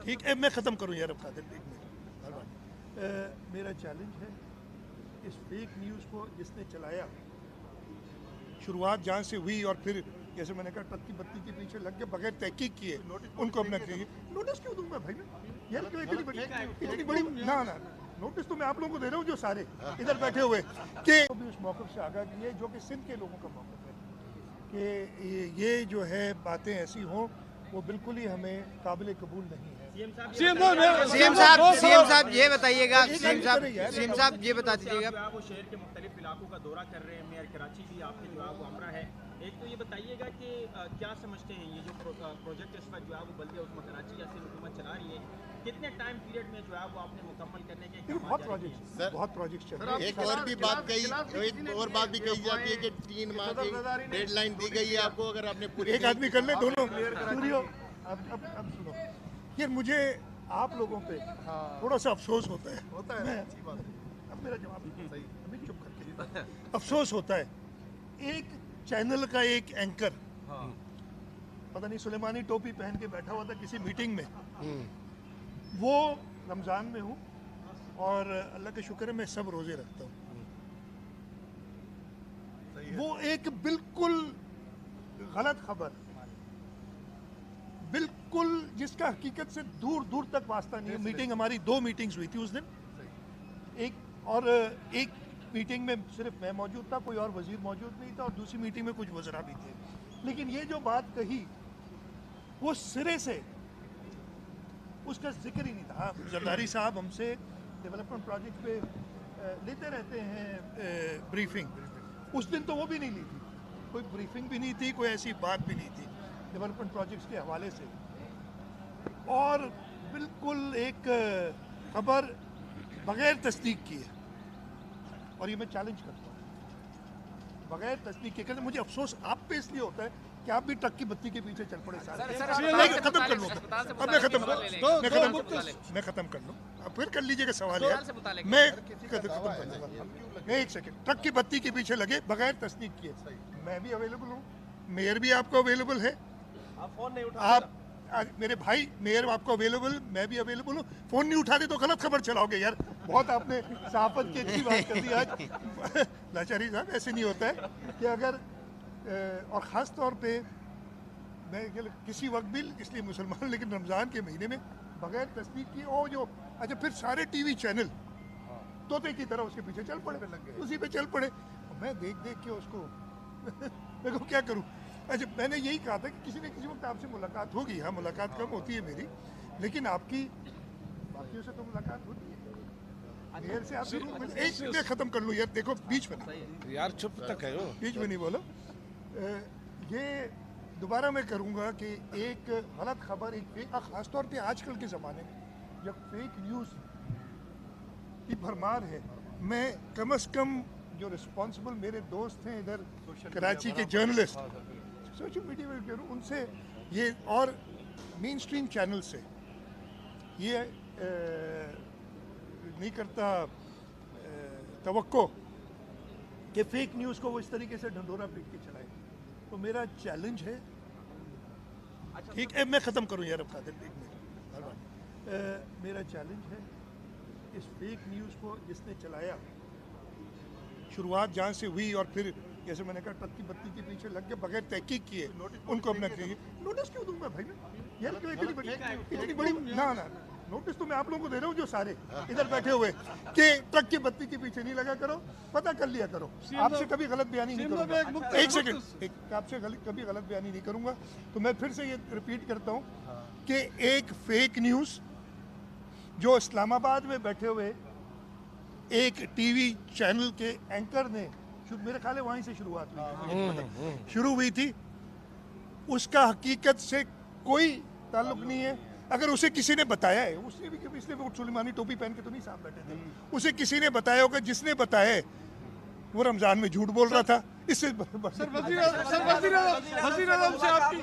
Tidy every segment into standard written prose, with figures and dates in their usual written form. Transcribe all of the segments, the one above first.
ठीक है, मैं ख़त्म करूँ यार अब खातिर एक मिनट। मेरा चैलेंज है इस फेक न्यूज़ को जिसने चलाया, शुरुआत जहाँ से हुई और फिर जैसे मैंने कहा ट्रक की बत्ती के पीछे लग के बगैर तहकीक किए उनको अपना चाहिए। नोटिस क्यों दूंगा भाई मैं यार, क्यों इतनी बड़ी ना ना नोटिस तो मैं आप लोगों को दे रहा हूँ जो सारे इधर बैठे हुए कि भी उस मौक़िफ़ से आगाह किए जो कि सिंध के लोगों का मौक़िफ़ है कि ये जो है बातें ऐसी हों वो बिल्कुल ही हमें काबिल कबूल नहीं है। सीएम साहब ये बताइएगा, सीएम साहब ये बता दीजिएगा, आप वो शहर के मुख्तलिफ इलाकों का दौरा कर रहे हैं, मेयर कराची भी आपके जो है वो हमरा है। एक तो ये बताइएगा कि क्या समझते हैं ये जो प्रोजेक्ट इस वक्त जो है वो बल्कि उसमें कराची या सिंध हुकूमत चला रही है, कितने टाइम पीरियड में जो है वो आपने मुकम्मल करने के बहुत प्रोजेक्ट चल रहे हैं। एक और भी बात कही जाती है कि 3 माह की डेडलाइन दी गई है आपको, अगर आपने पूरी एक आदमी कर ले दोनों सूर्यो। अब सुनो यार, मुझे आप लोगों पे थोड़ा सा अफसोस होता है। अब मेरा जवाब सही, अभी चुप करके अफसोस होता है, एक चैनल का एक एंकर पता नहीं सुलेमानी टोपी पहन के बैठा हुआ था किसी मीटिंग में। वो रमज़ान में हूँ और अल्लाह के शुक्र है मैं सब रोज़े रखता हूँ। वो एक बिल्कुल गलत खबर, बिल्कुल जिसका हकीकत से दूर दूर तक वास्ता नहीं है। मीटिंग हमारी 2 मीटिंग्स हुई थी उस दिन, एक मीटिंग में सिर्फ मैं मौजूद था, कोई और वजीर मौजूद नहीं था, और दूसरी मीटिंग में कुछ वज़रा भी थे। लेकिन ये जो बात कही वो सिरे से उसका जिक्र ही नहीं था। हाँ, जरदारी साहब हमसे डेवलपमेंट प्रोजेक्ट पे लेते रहते हैं ब्रीफिंग, उस दिन तो वो भी नहीं ली थी, कोई ब्रीफिंग भी नहीं थी, कोई ऐसी बात भी नहीं थी डेवलपमेंट प्रोजेक्ट्स के हवाले से। और बिल्कुल एक खबर बगैर तस्दीक किए, और ये मैं चैलेंज करता हूँ बगैर तस्दीक के। कहते मुझे अफसोस आप पे इसलिए होता है कि आप भी ट्रक की बत्ती के पीछे चल पड़े सारे। खत्म कर लो, अब मैं खत्म कर लूँ, अब फिर कर लीजिएगा सवाल यार। मैं खत्म कर लूँगा, एक सेकेंड। ट्रक की बत्ती के पीछे लगे बगैर तस्दीक किए, मैं भी अवेलेबल हूँ, मेयर भी आपको अवेलेबल है, आप मेरे भाई मेयर आपको अवेलेबल, मैं भी अवेलेबल हूँ। फ़ोन नहीं उठाते तो गलत खबर चलाओगे यार। बहुत आपने सहाफ़त की अच्छी बात कर दी आज लाचारी साहब, ऐसे नहीं होता है कि अगर और ख़ास तौर पे मैं किसी वक्त भी, इसलिए मुसलमान, लेकिन रमज़ान के महीने में बगैर तस्दीक की और जो अच्छा फिर सारे टीवी चैनल तोते की तरह उसके पीछे चल पड़े, उसी पे चल पड़े। मैं देख देख के उसको देखो क्या करूँ। अच्छा, मैंने यही कहा था कि किसी न किसी वक्त आपसे मुलाकात होगी। हाँ, मुलाकात कम होती है मेरी, लेकिन आपकी बाकियों से तो मुलाकात होती है। मेयर से आप जरूर मिलें। एक मैं ख़त्म कर लूँ यार, देखो बीच में यार चुप तक है, बीच में नहीं बोलो। ये दोबारा मैं करूँगा कि एक गलत खबर, एक ख़ास तौर पे आजकल के ज़माने में जब फेक न्यूज़ की भरमार है, मैं कम से कम जो रिस्पॉन्सिबल मेरे दोस्त हैं इधर कराची के जर्नलिस्ट, सोशल मीडिया में करूँ उनसे ये, और मेन स्ट्रीम चैनल से ये नहीं करता तवक्को कि फेक न्यूज़ को वो इस तरीके से ढंढोरा पीट के चलाए। तो मेरा चैलेंज है, ठीक है मैं ख़त्म करूँ यार अब खातिर एक मिनट। मेरा चैलेंज है इस फेक न्यूज़ को जिसने चलाया, शुरुआत जहाँ से हुई और फिर जैसे मैंने कहा ट्रक की बत्ती के पीछे लग के बगैर तहकीक किए उनको अपना चाहिए। नोटिस क्यों दूंगा भाई मैं यार, क्यों इतनी बड़ी ना ना नोटिस तो मैं आप लोगों को दे रहा हूँ जो सारे इधर बैठे हुए कि ट्रक की बत्ती के पीछे नहीं लगा करो, पता कर लिया करो। आपसे कभी गलत बयानी नहीं करूँगा, एक सेकंड, आपसे कभी गलत बयानी नहीं करूँगा। तो मैं फिर से ये रिपीट करता हूँ कि एक फेक न्यूज़ जो इस्लामाबाद में बैठे हुए एक टीवी चैनल के एंकर ने, मेरे ख्याल है वहीं से शुरू हुई थी, उसका हकीकत से कोई ताल्लुक नहीं है। अगर उसे किसी ने बताया है, उसने भी इसलिए वो सुलेमानी टोपी पहन के तो नहीं साथ बैठे थे, उसे किसी ने बताया होगा, जिसने बताया वो रमज़ान में झूठ बोल रहा था, इससे सर वज़ीर-ए-आज़म से आपकी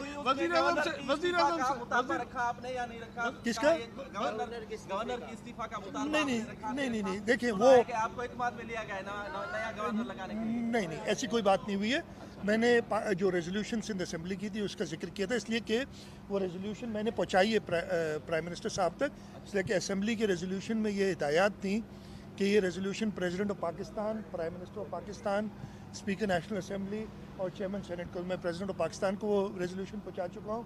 मुतालबा रखा आपने या नहीं रखा? किसका? गवर्नर की इस्तीफा का मुतालबा नहीं आपने रखा? नहीं देखिए सुना वो है कि आपको इत्मीनान में लिया गया है नया गवर्नर लगाने के लिए। नहीं ऐसी कोई बात नहीं हुई है। मैंने जो रेजोल्यूशन इन असेंबली की थी उसका जिक्र किया था, इसलिए कि वो रेजोल्यूशन मैंने पहुंचाई है प्राइम मिनिस्टर साहब तक, इसलिए कि असेंबली के रेजोल्यूशन में ये हिदायत थी कि ये resolution president of Pakistan, prime minister of Pakistan, speaker national assembly और चेयरमैन सेनेट को, मैं प्रेसिडेंट ऑफ पाकिस्तान को वो रेजोल्यूशन पहुंचा चुका हूँ।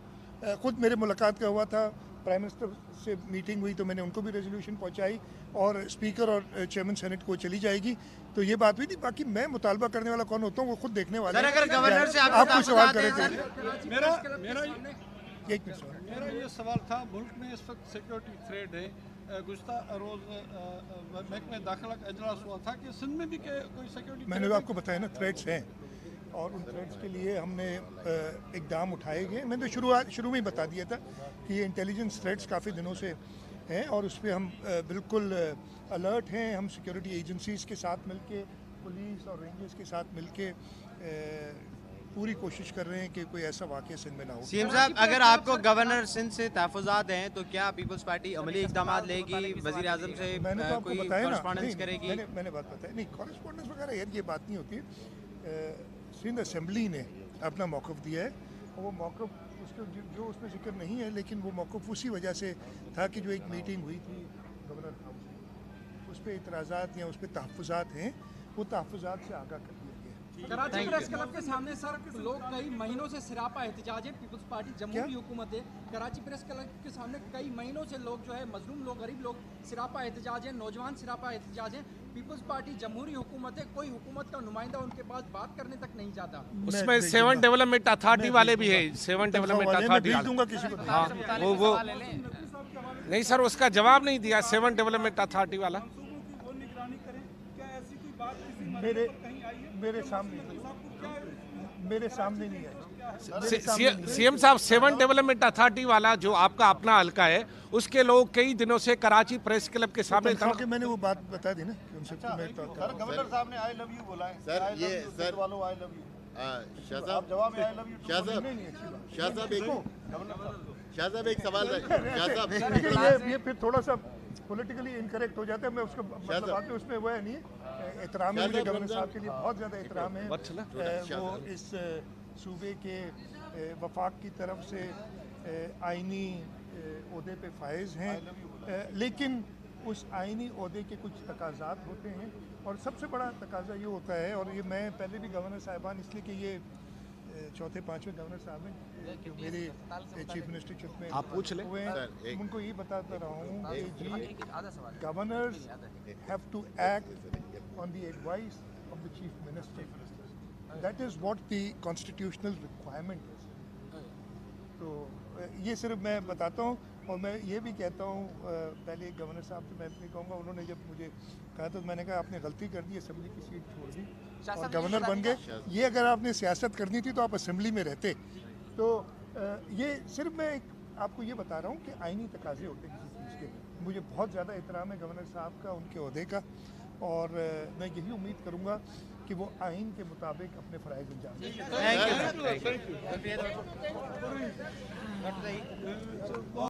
ख़ुद मेरे मुलाकात का हुआ था, प्राइम मिनिस्टर से मीटिंग हुई तो मैंने उनको भी रेजोल्यूशन पहुंचाई और स्पीकर और चेयरमैन सेनेट को चली जाएगी। तो ये बात हुई थी। बाकी मैं मुतालबा करने वाला कौन होता हूँ वो खुद देखने वाला सर, अगर गवर्नर से आप कोई सवाल आपको करें थे। मेरा एक मिनट सवाल। मेरा ये सवाल था, मुल्क में इस वक्त सिक्योरिटी थ्रेट है। गुज़श्ता रोज़ महकमे दाखिला का इजलास हुआ था कि सिंध में भी कोई सिक्योरिटी, मैंने तो आपको बताया ना, थ्रेट्स हैं और उन थ्रेट्स के लिए हमने इकदाम उठाए गए। मैंने तो शुरू में ही बता दिया था कि ये इंटेलिजेंस थ्रेट्स काफ़ी दिनों से हैं और उस पर हम बिल्कुल अलर्ट हैं। हम सिक्योरिटी एजेंसीज़ के साथ मिलके, पुलिस और रेंजर्स के साथ मिलके पूरी कोशिश कर रहे हैं कि कोई ऐसा वाक़या सिंध में ना हो। सीएम साहब, अगर आपको गवर्नर सिंध से तहफ़्फ़ुज़ात हैं तो क्या पीपल्स पार्टी अमली इक़दाम लेगी, वज़ीर आज़म से मैंने तो आपको कोई बताया ना, कॉरेस्पॉन्डेंस करेगी? मैंने बात बताई नहीं, कॉरेस्पॉन्डेंस वगैरह यार ये बात नहीं होती। सिंध असेंबली ने अपना मौक़िफ़ दिया है और वो मौक़िफ़ उसके जो उसमें जिक्र नहीं है, लेकिन वो मौक़िफ़ उसी वजह से था कि जो एक मीटिंग हुई थी गवर्नर हाउस में, उस पर इतराज़ात या उस पर तहफ़्फ़ुज़ात हैं, वो तहफ़्फ़ुज़ात से आगाह कर दिया गया। कराची प्रेस क्लब के सामने सर लोग कई महीनों से सिरापा एहतजाज है। पीपल्स पार्टी जमहूरी हुकूमत है। कराची प्रेस क्लब के सामने कई महीनों से लोग जो है मजलूम लोग, गरीब लोग सिरापा एहतजाज है, नौजवान सिरापा एहतजाज है। पीपल्स पार्टी जमहूरी हुकूमत है, कोई हुकूमत का नुमाइंदा उनके पास बात करने तक नहीं जाता। उसमें 7 डेवलपमेंट अथॉरिटी वाले भी है, 7 डेवलपमेंट अथॉरिटी भेज दूंगा किसी को। हाँ, वो नहीं सर, उसका जवाब नहीं दिया 7 डेवलपमेंट अथॉरिटी वाला। मेरे सामने नहीं है। सीएम साहब, 7 डेवलपमेंट अथॉरिटी वाला जो आपका अपना हल्का है, उसके लोग कई दिनों से कराची प्रेस क्लब के सामने कि मैंने वो बात बता दी ना कि उनसे गवर्नर साहब ने आई लव यू बोला है सर। ये सर वालों आई लव यू शाह साहब, जवाब आई लव यू शाह साहब एक सवाल है शाह साहब। ये फिर थोड़ा सा पॉलिटिकली इनकरेक्ट हो जाता है। मैं उसको मतलब बात में उसमें वो है नहीं, एहतराम है मुझे गवर्नर साहब के लिए, बहुत ज़्यादा एहतराम है। वो इस सूबे के वफाक की तरफ से आइनी ओहदे पे फायज हैं, लेकिन उस आइनी ओहदे के कुछ तकाज़ात होते हैं और सबसे बड़ा तकाज़ा ये होता है, और ये मैं पहले भी गवर्नर साहिबान, इसलिए कि ये चौथे पांचवें गवर्नर साहब हैं जो मेरे चीफ मिनिस्टरशिप में आप पूछ लें। हुए हैं, उनको ये बताता रहा हूँ कि जी governors have to act on the advice of the chief minister. That is what the constitutional requirement is. तो ये सिर्फ मैं बताता हूँ और मैं ये भी कहता हूँ, पहले गवर्नर साहब से मैं नहीं कहूँगा, उन्होंने जब मुझे कहा तो मैंने कहा आपने गलती कर दी, असेंबली की सीट छोड़ दी और गवर्नर बन गए। ये अगर आपने सियासत करनी थी तो आप असेंबली में रहते। तो ये सिर्फ मैं आपको ये बता रहा हूँ कि आइनी तकाजे होते हैं किसी चीज़ के। मुझे बहुत ज़्यादा एहतराम है गवर्नर साहब का, उनके ओहदे का, और मैं यही उम्मीद करूँगा कि वो आइन के मुताबिक अपने फ़राइज़ अंजाम दें।